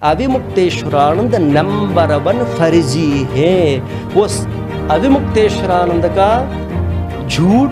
Avimukteshwaranand number 1 फर्जी है। वो अविमुक्तेश्वरानंद का झूठ,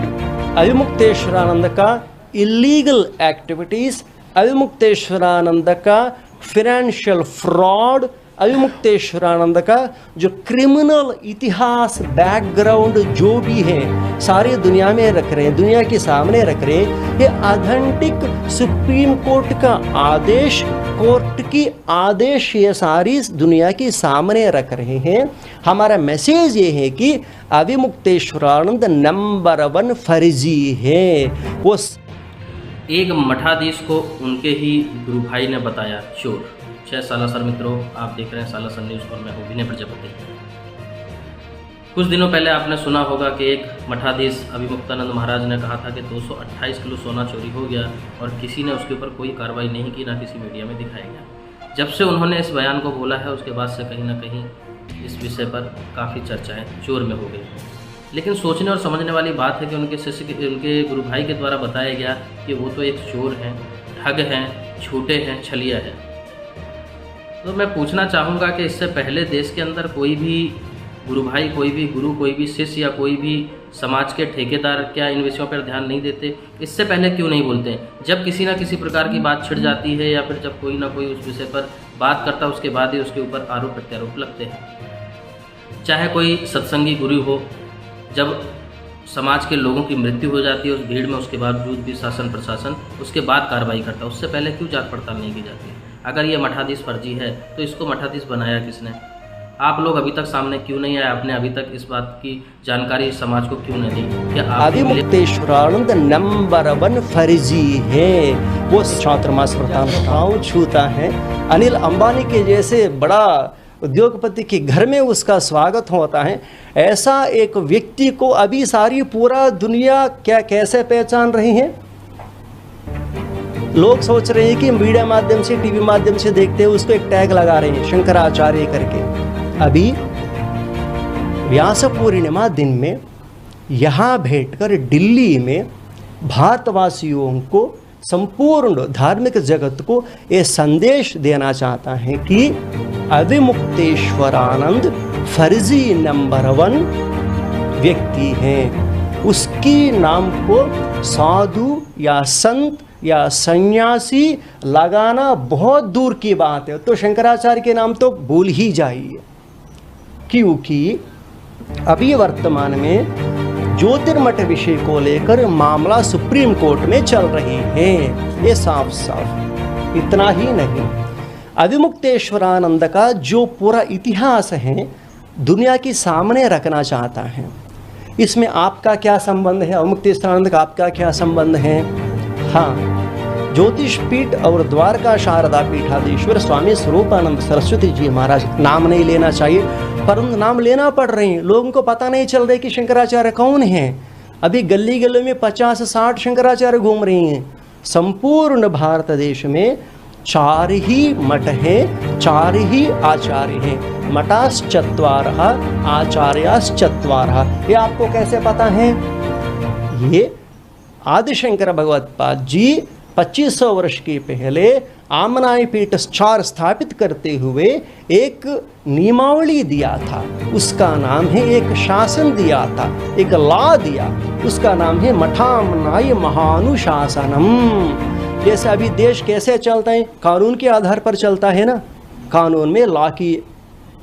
अविमुक्तेश्वरानंद का इलीगल एक्टिविटीज, अविमुक्तेश्वरानंद का फाइनेंशियल फ्रॉड, अविमुक्तेश्वरानंद का जो क्रिमिनल इतिहास बैकग्राउंड जो भी है सारी दुनिया में रख रहे हैं, दुनिया के सामने रख रहे हैं। ये ऑथेंटिक सुप्रीम कोर्ट का आदेश, कोर्ट की आदेश ये सारी दुनिया के सामने रख रहे हैं। हमारा मैसेज ये है कि अविमुक्तेश्वरानंद नंबर 1 फर्जी है। वो एक मठाधीश को उनके ही गुरु भाई ने बताया चोर। जय सालासर मित्रों, आप देख रहे हैं सालासर न्यूज़ और मैं हूँ विनय प्रजापति। कुछ दिनों पहले आपने सुना होगा कि एक मठाधीश अभिमुक्तानंद महाराज ने कहा था कि 228 किलो सोना चोरी हो गया और किसी ने उसके ऊपर कोई कार्रवाई नहीं की, ना किसी मीडिया में दिखाया गया। जब से उन्होंने इस बयान को बोला है उसके बाद से कहीं ना कहीं इस विषय पर काफ़ी चर्चाएँ जोर में हो गई। लेकिन सोचने और समझने वाली बात है कि उनके शिष्य उनके गुरु भाई के द्वारा बताया गया कि वो तो एक चोर हैं, ठग हैं, झूठे हैं, छलिया है। तो मैं पूछना चाहूँगा कि इससे पहले देश के अंदर कोई भी गुरु भाई, कोई भी गुरु, कोई भी शिष्य या कोई भी समाज के ठेकेदार क्या इन विषयों पर ध्यान नहीं देते? इससे पहले क्यों नहीं बोलते हैं? जब किसी ना किसी प्रकार की बात छिड़ जाती है या फिर जब कोई ना कोई उस विषय पर बात करता है उसके बाद ही उसके ऊपर आरोप प्रत्यारोप लगते हैं। चाहे कोई सत्संगी गुरु हो, जब समाज के लोगों की मृत्यु हो जाती है उस भीड़ में, उसके बावजूद भी शासन प्रशासन उसके बाद कार्रवाई करता है। उससे पहले क्यों जांच पड़ताल नहीं की जाती? अगर ये मठाधीश फर्जी है तो इसको मठाधीश बनाया किसने? आप लोग अभी तक सामने क्यों नहीं आए? आपने अभी तक इस बात की जानकारी समाज को क्यों नहीं दी? क्या अविमुक्तेश्वरानंद नंबर 1 फर्जी है। वो चातुर्मास व्रतानुष्ठान छूता है। अनिल अंबानी के जैसे बड़ा उद्योगपति के घर में उसका स्वागत होता है। ऐसा एक व्यक्ति को अभी सारी पूरा दुनिया क्या कैसे पहचान रही है? लोग सोच रहे हैं कि मीडिया माध्यम से, टीवी माध्यम से देखते हैं, उसको एक टैग लगा रहे हैं शंकराचार्य करके। अभी व्यास पूर्णिमा दिन में यहाँ बैठकर दिल्ली में भारतवासियों को, संपूर्ण धार्मिक जगत को ये संदेश देना चाहता है कि अविमुक्तेश्वरानंद फर्जी नंबर 1 व्यक्ति हैं। उसकी नाम को साधु या संत या सन्यासी लगाना बहुत दूर की बात है। तो शंकराचार्य के नाम तो भूल ही जाइए, क्योंकि अभी वर्तमान में ज्योतिर्मठ विषय को लेकर मामला सुप्रीम कोर्ट में चल रही है। ये साफ साफ इतना ही नहीं, अविमुक्तेश्वरानंद का जो पूरा इतिहास है दुनिया के सामने रखना चाहता है। इसमें आपका क्या संबंध है? अविमुक्तेश्वरानंद का आपका क्या संबंध है? हाँ, ज्योतिष पीठ और द्वारका शारदा पीठाधीश्वर स्वामी स्वरूपानंद सरस्वती जी महाराज, नाम नहीं लेना चाहिए परंतु नाम लेना पड़ रहे हैं। लोगों को पता नहीं चल रहा है कि शंकराचार्य कौन है। अभी गली गली में 50-60 शंकराचार्य घूम रही हैं। संपूर्ण भारत देश में 4 ही मठ हैं, 4 ही आचार्य हैं। मठाश्चत्वारः आचार्याश्चत्वारः। ये आपको कैसे पता है? ये आदिशंकर भगवत्पाद जी 2500 वर्ष के पहले आमनाई पीठ 4 स्थापित करते हुए एक नियमावली दिया था। उसका नाम है, एक शासन दिया था, एक लॉ दिया, उसका नाम है मठामनाय महानुशासनम। जैसे अभी देश कैसे चलता है? कानून के आधार पर चलता है ना, कानून में लॉ की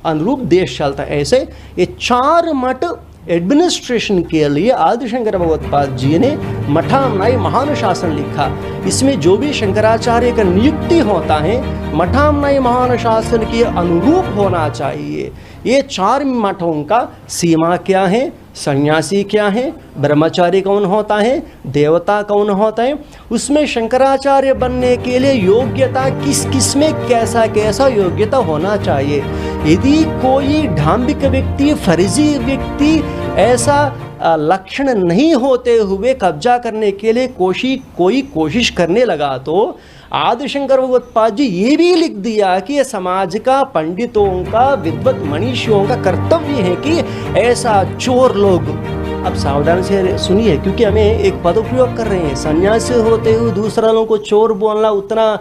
अनुरूप देश चलता है। ऐसे ये 4 मठ एडमिनिस्ट्रेशन के लिए आदिशंकर भगवत्पाद जी ने मठामनाय महानुशासन लिखा। इसमें जो भी शंकराचार्य का नियुक्ति होता है मठामनाय महानुशासन के अनुरूप होना चाहिए। ये 4 मठों का सीमा क्या है, सन्यासी क्या है, ब्रह्मचारी कौन होता है, देवता कौन होता है, उसमें शंकराचार्य बनने के लिए योग्यता किस किस में कैसा कैसा योग्यता होना चाहिए। यदि कोई ढांबिक व्यक्ति, फर्जी व्यक्ति ऐसा लक्षण नहीं होते हुए कब्जा करने के लिए कोई कोशिश करने लगा तो आदिशंकर भगवत्पाद जी ये भी लिख दिया कि ये समाज का, पंडितों का, विद्वत मनीषियों का कर्तव्य है कि ऐसा चोर लोग, अब सावधान से सुनिए क्योंकि हमें एक पदोपयोग कर रहे हैं, सन्यासी होते हुए दूसरा लोगों को चोर बोलना उतना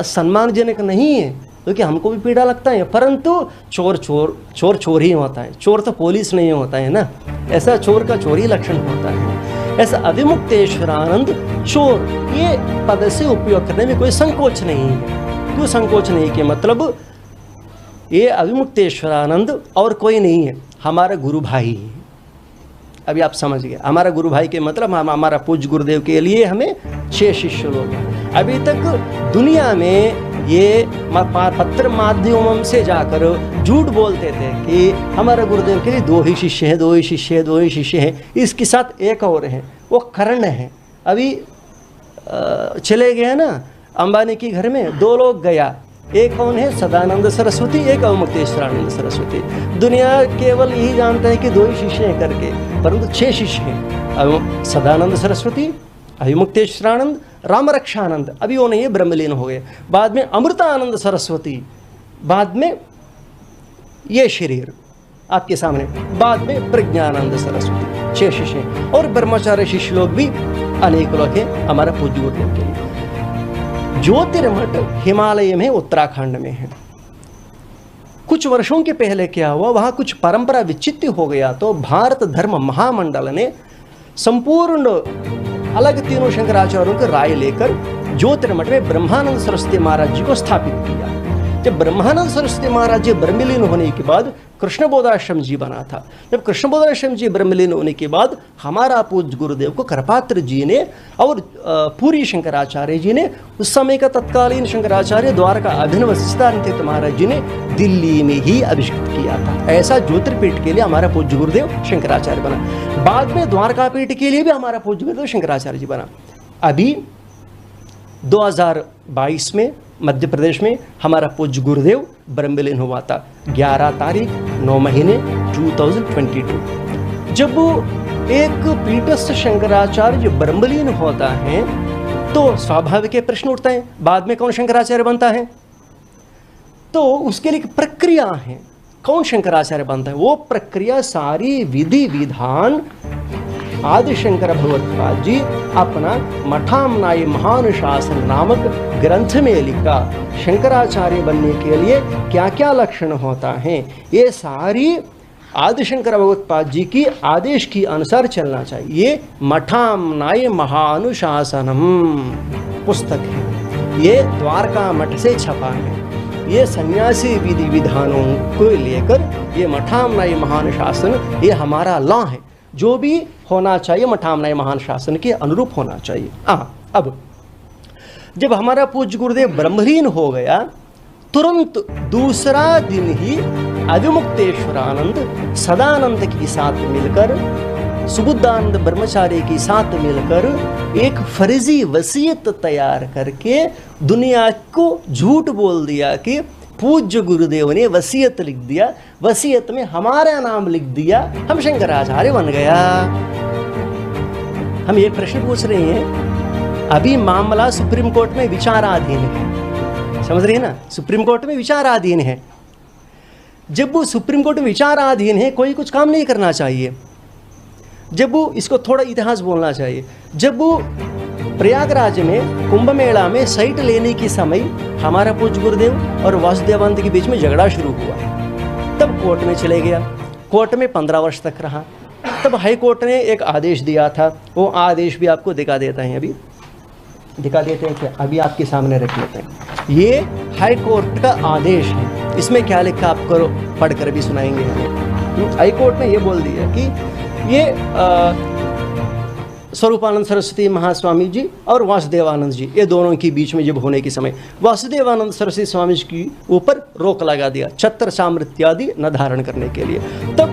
सम्मानजनक नहीं है। क्योंकि हमको भी पीड़ा लगता है, परंतु चोर ही होता है, चोर तो पुलिस नहीं होता है ना, ऐसा चोर का चोर ही लक्षण होता है। ऐसा अविमुक्तेश्वरानंद चोर, ये पद से उपयोग करने में कोई संकोच नहीं है। क्यों संकोच नहीं कि मतलब ये अविमुक्तेश्वरानंद और कोई नहीं है, हमारा गुरु भाई है। अभी आप समझ गए, हमारा गुरु भाई के मतलब हम हमारा पूज्य गुरुदेव के लिए हमें 6 शिष्य लोग हैं। अभी तक दुनिया में ये पत्र माध्यमों से जाकर झूठ बोलते थे कि हमारा गुरुदेव के लिए 2 ही शिष्य हैं, 2 ही शिष्य हैं, 2 ही शिष्य हैं। इसके साथ एक और है, वो कर्ण है। अभी चले गए ना अंबानी के घर में 2 लोग गया, एक कौन है? सदानंद सरस्वती, एक अविमुक्तेश्वरानंद सरस्वती। दुनिया केवल यही जानता है कि 2 ही शिष्य हैं करके, परंतु 6 शिष्य हैं। सदानंद सरस्वती, अविमुक्तेश्वरानंद, रामरक्षानंद, अभी वो नहीं है, ब्रह्मलीन हो गए। बाद में अमृतानंद सरस्वती, बाद में ये शरीर आपके सामने, बाद में प्रज्ञानंद सरस्वती। 6 शिष्य हैं। और ब्रह्मचार्य शिष्य लोग भी अनेक लोग हैं हमारा पूज्य गुरुदेव के लिए। ज्योतिर्मठ हिमालय में, उत्तराखंड में है। कुछ वर्षों के पहले क्या हुआ, वहाँ कुछ परंपरा विचित्र हो गया, तो भारत धर्म महामंडल ने संपूर्ण अलग तीनों शंकराचार्यों की राय लेकर ज्योतिर्मठ में ब्रह्मानंद सरस्वती महाराज जी को स्थापित किया। जब ब्रह्मानंद सरस्वती महाराज जी ब्रह्मलीन होने के बाद कृष्णबोधाश्रम जी बना था। जब कृष्णबोधाश्रम जी ब्रह्मलीन होने के बाद हमारा पूज्य गुरुदेव को करपात्र जी ने और पूरी शंकराचार्य जी ने, उस समय का तत्कालीन शंकराचार्य द्वारका अभिनव सिद्धांत महाराज जी ने दिल्ली में ही अभिषेक किया था। ऐसा ज्योतिर्पीठ के लिए हमारा पूज्य गुरुदेव शंकराचार्य बना। बाद में द्वारका पीठ के लिए भी हमारा पूज्य गुरुदेव शंकराचार्य जी बना। अभी 2022 में मध्य प्रदेश में हमारा पूज्य गुरुदेव ब्रह्मलीन हुआ था, 11 तारीख 9 महीने 2022। जब एक पीठस्थ शंकराचार्य ब्रह्मलीन होता है तो स्वाभाविक प्रश्न उठता है, बाद में कौन शंकराचार्य बनता है? तो उसके लिए एक प्रक्रिया है, कौन शंकराचार्य बनता है? वो प्रक्रिया सारी विधि विधान आदि शंकर भगवत्पाद जी अपना मठामनाई महानुशासन नामक ग्रंथ में लिखा। शंकराचार्य बनने के लिए क्या क्या लक्षण होता है, ये सारी आदि शंकर भगवत्पाद जी की आदेश के अनुसार चलना चाहिए। ये मठामनाई महानुशासनम पुस्तक है, ये द्वारका मठ से छपा है। ये सन्यासी विधि विधानों को लेकर ये मठामनाई महानुशासन, ये हमारा लॉ है। जो भी होना चाहिए मठामनाई महानुशासन के अनुरूप होना चाहिए। अब जब हमारा पूज्य गुरुदेव ब्रह्मलीन हो गया, तुरंत दूसरा दिन ही अविमुक्तेश्वरानंद सदानंद के साथ मिलकर, सुबुद्धानंद ब्रह्मचारी के साथ मिलकर एक फर्जी वसीयत तैयार करके दुनिया को झूठ बोल दिया कि पूज्य गुरुदेव ने वसीयत लिख दिया, वसीयत में हमारा नाम लिख दिया, हम शंकराचार्य बन गया। हम ये प्रश्न पूछ रहे हैं, अभी मामला सुप्रीम कोर्ट में विचाराधीन है, समझ रहे हैं ना, सुप्रीम कोर्ट में विचाराधीन है। जब वो सुप्रीम कोर्ट में विचाराधीन है, कोई कुछ काम नहीं करना चाहिए। जब वो, इसको थोड़ा इतिहास बोलना चाहिए, जब वो प्रयागराज में कुंभ मेला में साइट लेने के समय हमारा पूज्य गुरुदेव और वासुदेवानंद के बीच में झगड़ा शुरू हुआ, तब कोर्ट में चले गया। कोर्ट में 15 वर्ष तक रहा। तब हाई कोर्ट ने एक आदेश दिया था, वो आदेश भी आपको दिखा देता है, अभी दिखा देते हैं क्या, अभी आपके सामने रख लेते हैं। ये हाई कोर्ट का आदेश है, इसमें क्या लिखा आपको पढ़कर भी सुनाएंगे हमें। हाई कोर्ट ने ये बोल दिया कि ये स्वरूपानंद सरस्वती महास्वामी जी और वासुदेवानंद जी, ये दोनों के बीच में जब होने के समय वासुदेवानंद सरस्वती स्वामी जी के ऊपर रोक लगा दिया, छत्र सामृत्यादि न धारण करने के लिए। तब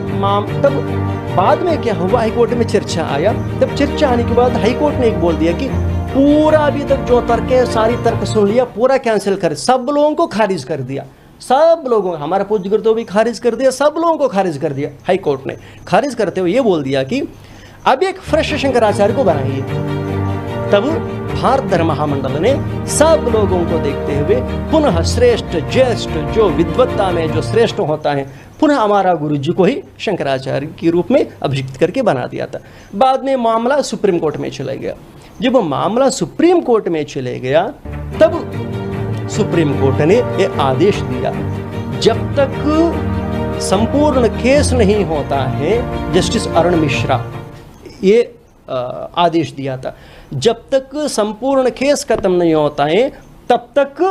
बाद में क्या हुआ, हाईकोर्ट में चर्चा आया। तब चर्चा आने के बाद हाईकोर्ट ने एक बोल दिया कि पूरा अभी तक जो तर्क है, सारी तर्क सुन लिया, पूरा कैंसिल कर, सब लोगों को खारिज कर दिया। सब लोगों, हमारा पूज्य गुरुदेव भी खारिज कर दिया, सब लोगों को खारिज कर दिया। हाईकोर्ट ने खारिज करते हुए ये बोल दिया कि अब एक फ्रेश शंकराचार्य को बनाइए। तब भारत धर्म महामंडल ने सब लोगों को देखते हुए पुनः श्रेष्ठ ज्येष्ठ, जो विद्वत्ता में जो श्रेष्ठ होता है, पुनः हमारा गुरु जी को ही शंकराचार्य के रूप में अभिषिक्त करके बना दिया था। बाद में मामला सुप्रीम कोर्ट में चला गया। जब मामला सुप्रीम कोर्ट में चले गया, तब सुप्रीम कोर्ट ने ये आदेश दिया, जब तक संपूर्ण केस नहीं होता है, जस्टिस अरुण मिश्रा ये आदेश दिया था, जब तक संपूर्ण केस खत्म नहीं होता है तब तक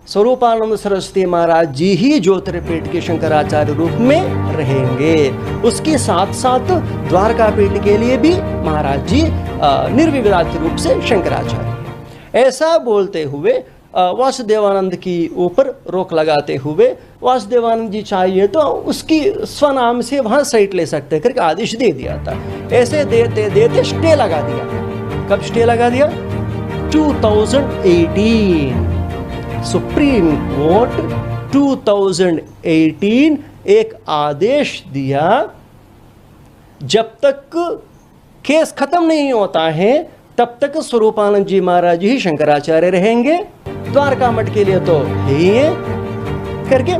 स्वरूपानंद सरस्वती महाराज जी ही ज्योतिर्पीठ के शंकराचार्य रूप में रहेंगे। उसके साथ साथ द्वारकापीठ के लिए भी महाराज जी निर्विवाद रूप से शंकराचार्य। ऐसा बोलते हुए वासुदेवानंद की ऊपर रोक लगाते हुए वासुदेवानंद जी चाहिए तो उसकी स्वनाम से वहाँ साइट ले सकते करके आदेश दे दिया था। ऐसे देते देते स्टे लगा दिया। कब स्टे लगा दिया? 2018 सुप्रीम कोर्ट 2018 एक आदेश दिया, जब तक केस खत्म नहीं होता है तब तक स्वरूपानंद जी महाराज ही शंकराचार्य रहेंगे, द्वारका मठ के लिए तो है ही है करके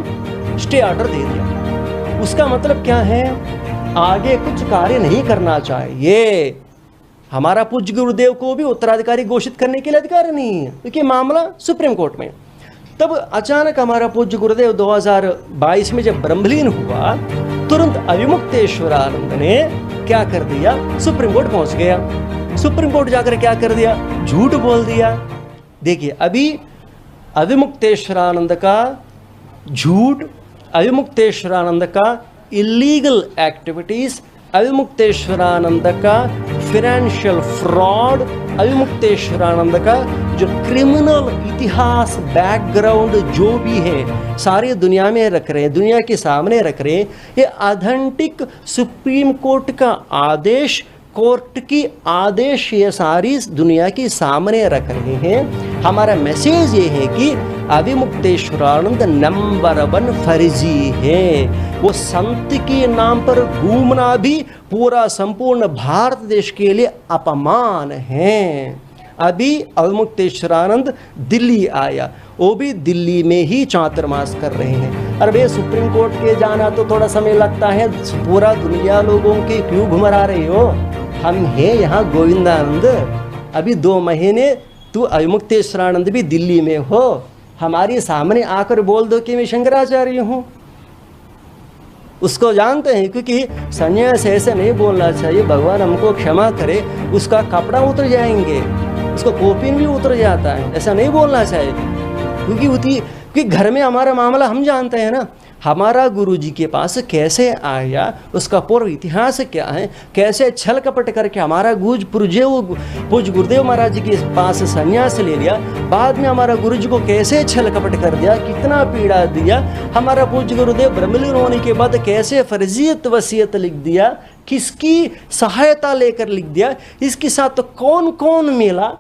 स्टे ऑर्डर दे दिया। उसका मतलब क्या है? आगे कुछ कार्य नहीं करना चाहिए। हमारा पूज्य गुरुदेव को भी उत्तराधिकारी घोषित करने के लिए अधिकार नहीं है, क्योंकि मामला सुप्रीम कोर्ट में। तब अचानक हमारा पूज्य गुरुदेव 2022 में जब ब्रह्मलीन हुआ, तुरंत अविमुक्तेश्वरानंद ने क्या कर दिया? सुप्रीम कोर्ट पहुंच गया। सुप्रीम कोर्ट जाकर क्या कर दिया? झूठ बोल दिया। देखिए, अभी अविमुक्तेश्वरानंद का झूठ, अविमुक्तेश्वरानंद का इलीगल एक्टिविटीज, अविमुक्तेश्वरानंद का फाइनेंशियल फ्रॉड, अविमुक्तेश्वरानंद का जो क्रिमिनल इतिहास बैकग्राउंड जो भी है सारी दुनिया में रख रहे हैं, दुनिया के सामने रख रहे हैं। ये ऑथेंटिक सुप्रीम कोर्ट का आदेश, कोर्ट की आदेश ये सारी दुनिया के सामने रख रहे हैं। हमारा मैसेज ये है कि अविमुक्तेश्वरानंद नंबर 1 फर्जी है। वो संत के नाम पर घूमना भी पूरा संपूर्ण भारत देश के लिए अपमान है। अभी अविमुक्तेश्वरानंद दिल्ली आया, वो भी दिल्ली में ही चातुर्मास कर रहे हैं। अरे भाई, सुप्रीम कोर्ट के जाना तो थोड़ा समय लगता है, पूरा दुनिया लोगों के क्यों घुमरा रहे हो? हम हैं यहाँ गोविंदानंद। अभी 2 महीने तू अविमुक्तेश्वरानंद भी दिल्ली में हो, हमारे सामने आकर बोल दो कि मैं शंकराचार्य हूँ। उसको जानते हैं, क्योंकि संन्यास ऐसे नहीं बोलना चाहिए, भगवान हमको क्षमा करे, उसका कपड़ा उतर जाएंगे, उसको कोपिन भी उतर जाता है, ऐसा नहीं बोलना चाहिए। क्योंकि घर में हमारा मामला हम जानते हैं ना, हमारा गुरुजी के पास कैसे आया, उसका पूर्व इतिहास क्या है, कैसे छल कपट करके हमारा पूज्य गुरुदेव महाराज जी के पास संन्यास ले लिया, बाद में हमारा गुरुजी को कैसे छल कपट कर दिया, कितना पीड़ा दिया, हमारा पूज्य गुरुदेव ब्रह्मलीन होने के बाद कैसे फर्जियत वसीयत लिख दिया, किसकी सहायता लेकर लिख दिया, इसके साथ तो कौन कौन मिला।